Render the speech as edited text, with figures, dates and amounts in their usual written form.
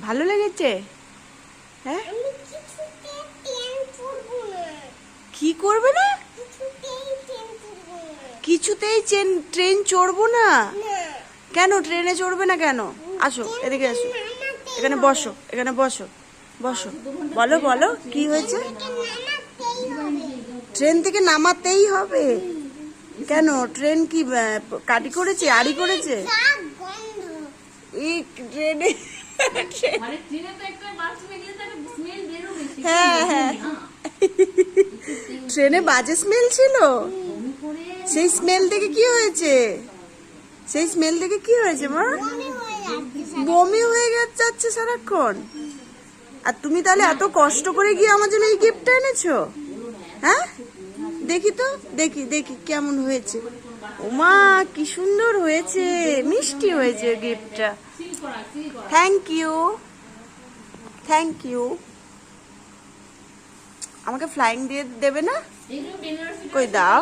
ভালো লেগেছে? হ্যাঁ, কি করবে না? কিছুতেই ট্রেন চড়বো না? কেন ট্রেনে চড়বে না কেন? আসো এদিকে আসো, এখানে বসো, এখানে বসো, বসো। বলো বলো কি হয়েছে? ট্রেন থেকে নামাতেই হবে? কেন ট্রেন কি কাটি করেছে, আড়ি করেছে? এই ট্রেনে হ্যাঁ হ্যাঁ, ট্রেনে বাজে স্মেল ছিল। সেই স্মেল থেকে কি হয়েছে? সেই স্মেল থেকে কি হয়েছে মা? বমি হয়ে যাচ্ছে সারাক্ষণ। আর তুমি তাহলে এত কষ্ট করে গিয়ে আমার জন্য এই গিফটটা এনেছো? হ্যাঁ, দেখি তো, দেখি দেখি কেমন হয়েছে। ওমা কি সুন্দর হয়েছে, মিষ্টি হয়েছে গিফটটা। Thank you, thank you. আমাকে ফ্লাইং দিয়ে দেবে না? কই দাও।